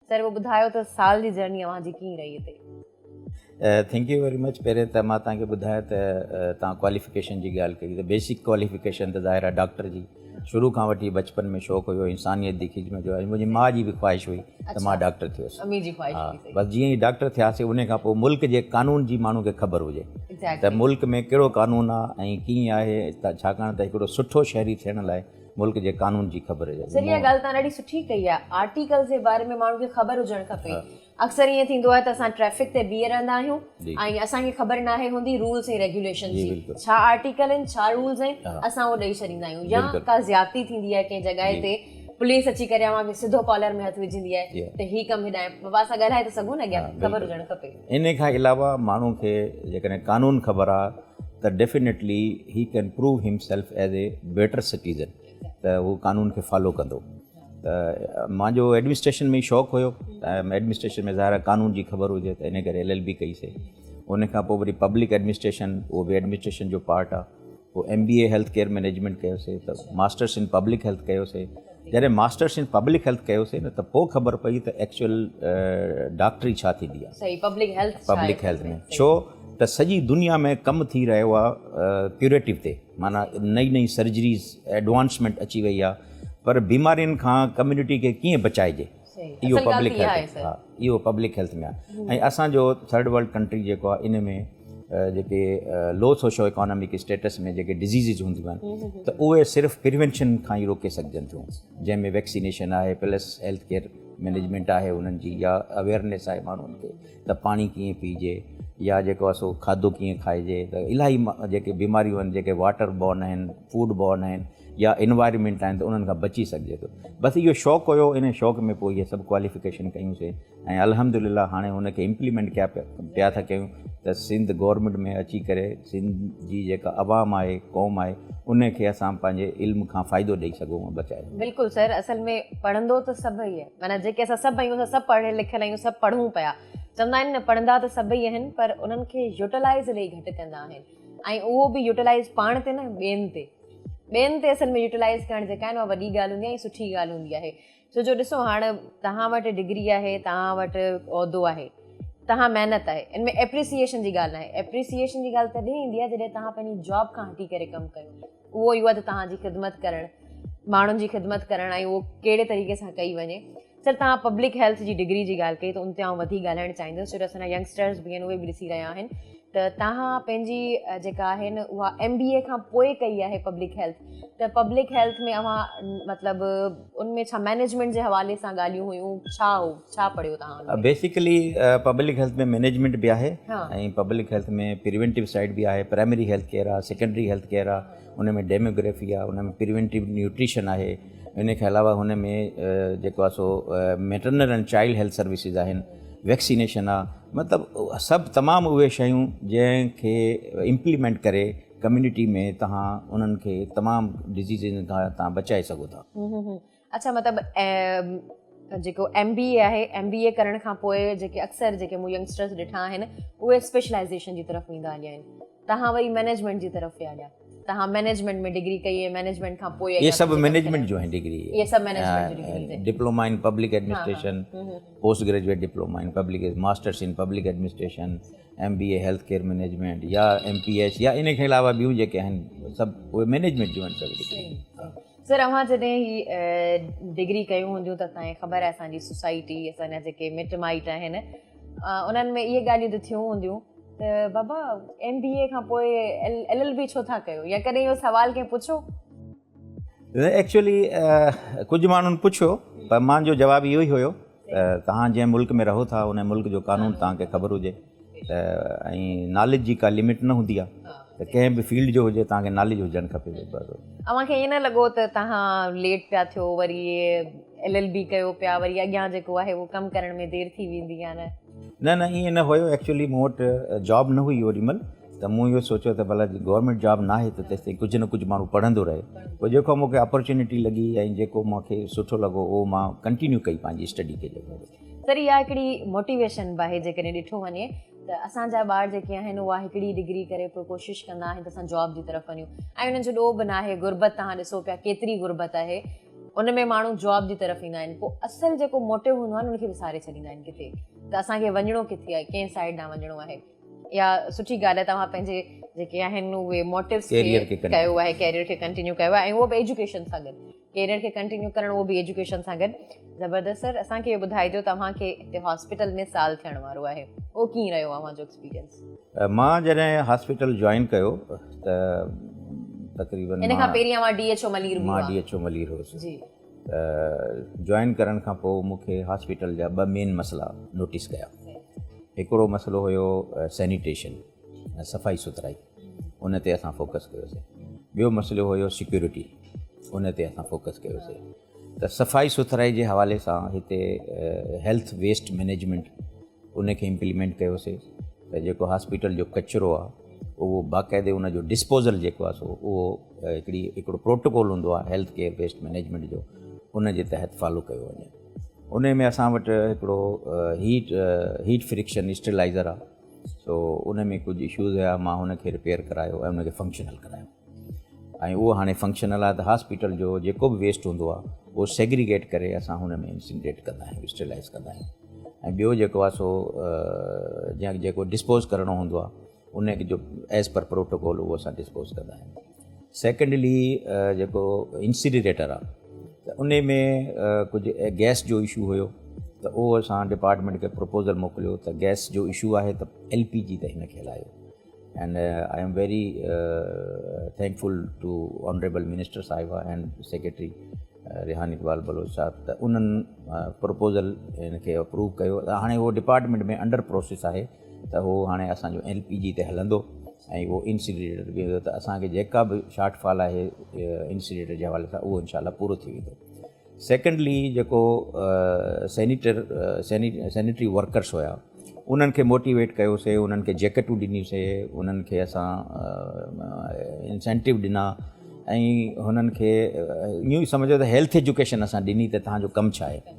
Sir वो ॿुधायो त साल जी जर्नी अव्हांजी कीअं रही हिते? Thank U very much. पहिरें त मां तव्हांखे ॿुधायां त तव्हां क्वालिफिकेशन जी ॻाल्हि कई त बेसिक क्वालिफिकेशन त ज़ाहिर आहे डॉक्टर जी शुरू खां वठी बचपन में शौक़ु हुयो, इंसानियत जी खिदमत जो। मुंहिंजी माउ जी बि ख़्वाहिश हुई त मां डॉक्टर थियुसि। अम्मी जी ख़्वाहिश हा, हुई सही। बसि जीअं ई डॉक्टर थियासीं उन खां पोइ मुल्क जे कानून जी माण्हू खे ख़बर हुजे त एग्जैक्टली। मुल्क में कहिड़ो कानून आहे ऐं कीअं आहे, त छाकाणि त हिकिड़ो सुठो शहरी थियण लाइ मुल्क जे कानून जी ख़बर हुजे। सर इहा ॻाल्हि तव्हां ॾाढी सुठी कई आहे, आर्टिकल्स जे बारे में माण्हू खे ख़बर हुजणु खपे। अक्सर ईअं थींदो आहे त असां ट्रैफिक ते बीह रहंदा आहियूं ऐं असांखे ख़बर नाहे हूंदी रूल्स ऐं रेगुलेशन जी, छा आर्टिकल आहिनि, छा रूल्स आहिनि, असां उहो ॾेई छॾींदा आहियूं। या का ज़्यादती थींदी आहे कंहिं जॻहि ते, पुलिस अची करे अव्हांखे सिधो कॉलर में हथु विझंदी आहे त ही कमु हिॾां बाबा सां ॻाल्हाए त सघूं न, अॻियां ख़बर हुजणु खपे। इन खां अलावा माण्हू खे जेकॾहिं कानून ख़बर आहे त definitely he can prove himself as a better citizen, त उहो कानून खे फॉलो कंदो। त मुंहिंजो एडमिनिस्ट्रेशन में ई शौक़ु हुयो त एडमिनिस्ट्रेशन में ज़ाहिर कानून जी ख़बर हुजे त इन करे LLB कईसीं। उन खां पोइ वरी पब्लिक एडमिनिस्ट्रेशन, उहो बि एडमिनिस्ट्रेशन जो पार्ट आहे। पोइ MBA हेल्थ केयर मैनेजमेंट कयोसीं, त मास्टर्स इन पब्लिक हेल्थ कयोसीं। जॾहिं मास्टर्स इन पब्लिक हेल्थ कयोसीं न त पोइ ख़बर पई त एक्चुअल डॉक्टरी छा थींदी आहे। सही, पब्लिक हेल्थ में छो त सॼी दुनिया में कमु थी रहियो आहे क्यूरेटिव ते, माना नई नई सर्जरीज़ एडवांसमेंट अची वई आहे, पर बीमारियुनि खां कम्यूनिटी खे कीअं बचाइजे इहो पब्लिक हेल्थ, हा इहो पब्लिक हेल्थ में आहे। ऐं असांजो थर्ड वर्ल्ड कंट्री जेको आहे इन में जेके लो सोशो इकोनॉमिक स्टेटस में जेके डिज़ीज़िस हूंदियूं आहिनि त उहे सिर्फ़ु प्रिवेंशन खां ई रोके सघजनि थियूं, जंहिंमें वैक्सीनेशन आहे प्लस हेल्थ केयर मैनेजमेंट आहे उन्हनि जी, या अवेयरनेस आहे माण्हुनि खे त पाणी कीअं पीजे या जेको आहे सो खाधो कीअं खाइजे। त इलाही जेके बीमारियूं आहिनि जेके वाटर बॉर्न आहिनि, फूड बॉर्न आहिनि या इन्वायरमेंट आहिनि, त उन्हनि खां बची सघिजे थो। बसि इहो शौक़ु हुयो, इन शौक़ में पोइ इहे सभु क्वालिफिकेशन कयूंसीं ऐं अल्हम्दुलिल्लाह हाणे हुनखे इम्प्लीमेंट पिया था कयूं त सिंध गवर्नमेंट में अची करे सिंध जी जेका अवाम आहे, क़ौम आहे, उनखे असां पंहिंजे इल्म खां फ़ाइदो ॾेई सघूं बचाए। बिल्कुलु सर, असल में पढ़ंदो त सभई आहे, माना जेके असां सभु आहियूं असां सभु पढ़ियल लिखियल आहियूं, सभु पढ़ूं पिया। चवंदा आहिनि न पढ़ंदा त सभई आहिनि, पर उन्हनि खे यूटिलाइज़ इलाही घटि कंदा आहिनि, ऐं उहो बि यूटिलाइज़ पाण ते न ॿियनि ते असल में यूटिलाइज़ करणु जेका आहे न वॾी ॻाल्हि हूंदी आहे ऐं सुठी ॻाल्हि हूंदी आहे। छो जो ॾिसो हाणे तव्हां वटि डिग्री आहे, तव्हां वटि उहिदो आहे, तव्हां महिनत आहे, इन में एप्रिसिएशन जी ॻाल्हि न आहे। एप्रिसिएशन जी ॻाल्हि तॾहिं ईंदी आहे जॾहिं तव्हां पंहिंजी जॉब खां हटी करे कमु कयो। उहो इहो आहे त तव्हांजी ख़िदमत करणु, माण्हुनि जी ख़िदमत करणु, ऐं उहो कहिड़े तरीक़े सां कई वञे। सर तव्हां पब्लिक हेल्थ जी डिग्री जी ॻाल्हि कई त उन ते आउं वधीक ॻाल्हाइणु चाहींदुसि, छो जो असांजा यंगस्टर्स बि आहिनि, उहे बि ॾिसी रहिया आहिनि। त तव्हां पंहिंजी जेका आहे न उहा MBA खां पोइ कई आहे पब्लिक हेल्थ, त पब्लिक हेल्थ में अव्हां मतिलबु उनमें छा मैनेजमेंट जे हवाले सां ॻाल्हियूं हुयूं, छा पढ़ियो तव्हां? बेसिकली पब्लिक हेल्थ में मैनेजमेंट बि आहे ऐं पब्लिक हेल्थ में प्रिवेंटिव साइड बि आहे। प्राइमरी हेल्थ केयर आहे, सेकेंडरी हेल्थ केयर आहे, उन में डेमोग्राफी आहे, उन में प्रिवेंटिव न्यूट्रिशन आहे। इन खां अलावा हुन में जेको आहे सो maternal and child health services आहिनि, वैक्सीनेशन आहे, मतिलबु सभु तमामु उहे शयूं जंहिंखे इम्प्लीमेंट करे कम्यूनिटी में तव्हां उन्हनि खे तमामु डिज़ीज़ खां तव्हां बचाए सघो था। अच्छा, मतिलबु जेको MBA आहे, MBA करण खां पोइ जेके अक्सर जेके मूं यंगस्टर्स ॾिठा आहिनि उहे स्पेशलाइज़ेशन जी तरफ़ वेंदा हलिया आहिनि, तव्हां वरी मैनेजमेंट जी तरफ़ विया हलिया, तव्हां मैनेजमेंट में डिग्री कई है, मैनेजमेंट खां पोइ ये सब मैनेजमेंट जो है डिग्री, ये सब मैनेजमेंट जो डिग्री है। Diploma in public administration, post graduate diploma in public, masters in public administration, MBA health care management या MPH या इन के अलावा ॿियूं जेके आहिनि सभु उहे मैनेजमेंट जो आहिनि सभु डिग्री। सर अव्हां जॾहिं ही डिग्री कयूं हूंदियूं त तव्हांखे ख़बर आहे असांजी सोसाइटी, असांजा जेके मिट माइट आहिनि उन्हनि में इहे ॻाल्हियूं त थियूं हूंदियूं त बाबा MBA खां पोइ LLB छो था कयो, या कॾहिं इहो सवाल कंहिं पुछो? एक्चुअली कुझु माण्हुनि पुछियो, पर मुंहिंजो जवाबु इहो ई हुयो तव्हां जंहिं मुल्क में रहो था उन मुल्क जो कानून तव्हांखे ख़बर हुजे त ऐं नॉलेज जी का लिमिट न हूंदी आहे, त कंहिं बि फील्ड जो हुजे तव्हांखे नॉलेज हुजणु खपे। अव्हांखे ईअं न लॻो त तव्हां लेट पिया थियो, वरी LLB कयो पिया, वरी अॻियां जेको आहे उहो कमु करण में देरि थी वेंदी आहे? न ईअं न हुयो। एक्चुअली मूं वटि जॉब न हुई ओॾी महिल, त मूं इहो सोचियो त भला गवर्नमेंट जॉब न आहे त तेसिताईं कुझु न कुझु माण्हू पढ़ंदो रहे। पोइ जेको मूंखे अपॉर्चुनिटी लॻी ऐं जेको मूंखे सुठो लॻो उहो मां कंटिन्यू कई पंहिंजी स्टडी खे। जेको सर इहा हिकिड़ी मोटिवेशन बि आहे, जेकॾहिं ॾिठो वञे त असांजा ॿार जेके आहिनि उहा हिकिड़ी डिग्री करे पोइ कोशिशि कंदा आहिनि त असां जॉब जी तरफ़ वञूं, ऐं उन्हनि जो ॾोह बि न आहे। गुरबत तव्हां ॾिसो पिया केतिरी गुरबत आहे, उन में माण्हू जॉब जी तरफ़ ईंदा आहिनि, पोइ असुलु जेको मोटिव हूंदो आहे न उनखे विसारे छॾींदा आहिनि किथे, त असांखे वञिणो किथे आहे, कंहिं साइड ॾांहुं वञिणो आहे। या सुठी ॻाल्हि आहे तव्हां पंहिंजे जेके आहिनि उहे मोटिव्स खे कयो आहे, कैरियर खे कंटिन्यू कयो आहे, ऐं उहो बि एजुकेशन सां गॾु, कैरियर खे कंटिन्यू करणु उहो बि एजुकेशन सां गॾु। ज़बरदस्त सर, असांखे इहो ॿुधाइजो तव्हांखे हिते हॉस्पिटल में साल थियण वारो आहे, उहो कीअं रहियो आहे तव्हांजो एक्सपीरियंस? मां जॾहिं हॉस्पिटल जॉइन कयो त तक़रीबन इन खां पहिरियां मां DHO मलीर मां DHO मलीर हुउसि। जी। जॉइन करण खां पोइ मूंखे हॉस्पिटल जा 2 मेन मसइला नोटिस कया। हिकिड़ो मसइलो हुयो सैनिटेशन, सफ़ाई सुथराई, उन ते असां फोकस कयोसीं। ॿियो मसइलो हुयो सिक्योरिटी, उन ते असां फोकस कयोसीं। त सफ़ाई सुथराई जे हवाले सां हिते हेल्थ वेस्ट मैनेजमेंट उनखे इम्प्लीमेंट कयोसीं, त जेको हॉस्पिटल जो कचिरो आहे उहो बाक़ाइदे उन जो डिस्पोज़ल जेको आहे सो उहो हिकिड़ो प्रोटोकॉल हूंदो आहे हेल्थ केयर वेस्ट मैनेजमेंट जो, उन जे तहत फॉलो कयो वञे। उन में असां वटि हिकिड़ो हीट फ्रिक्शन स्टेलाइज़र आहे, सो उन में कुझु इशूज़ हुया, मां हुनखे रिपेयर करायो ऐं उनखे फंक्शनल करायो, ऐं उहो हाणे फंक्शनल आहे। त हॉस्पिटल जो जेको बि वेस्ट हूंदो आहे उहो सेग्रीगेट करे असां हुन में इंसिनरेट कंदा आहियूं, स्टेलाइज़ कंदा आहियूं। ऐं ॿियो जेको आहे सो जेको डिस्पोज़ करिणो हूंदो आहे उनखे जो एज़ पर प्रोटोकॉल उहो असां डिस्पोज़ कंदा आहियूं। सेकेंडली जेको इंसिनरेटर आहे त उन में कुझु गैस जो इशू हुयो, त उहो असां डिपार्टमेंट खे प्रपोज़ल मोकिलियो त गैस जो इशू आहे त LPG ते हिनखे हलायो। And I am very thankful to honourable minister साहिबा एंड सेक्रेटरी रिहान इकबाल बलोच साहब, त उन्हनि प्रपोज़ल हिनखे अप्रूव कयो। त हाणे उहो डिपार्टमेंट में अंडर प्रोसेस आहे, त उहो हाणे असांजो LPG ते हलंदो ऐं उहो इंसिनरेटर बि वेंदो, त असांखे जेका बि शॉर्टफॉल आहे इंसिनरेटर जे हवाले सां उहो इंशाल्लाह पूरो थी वेंदो। सेकेंडली जेको सैनिटरी वर्कर्स हुया उन्हनि खे मोटिवेट कयोसीं, उन्हनि खे जैकेटूं ॾिनीसीं, उन्हनि खे असां इंसेंटिव ॾिना ऐं हुननि खे ईअं ई सम्झो त हेल्थ एजुकेशन असां ॾिनी त तव्हांजो कमु छा आहे।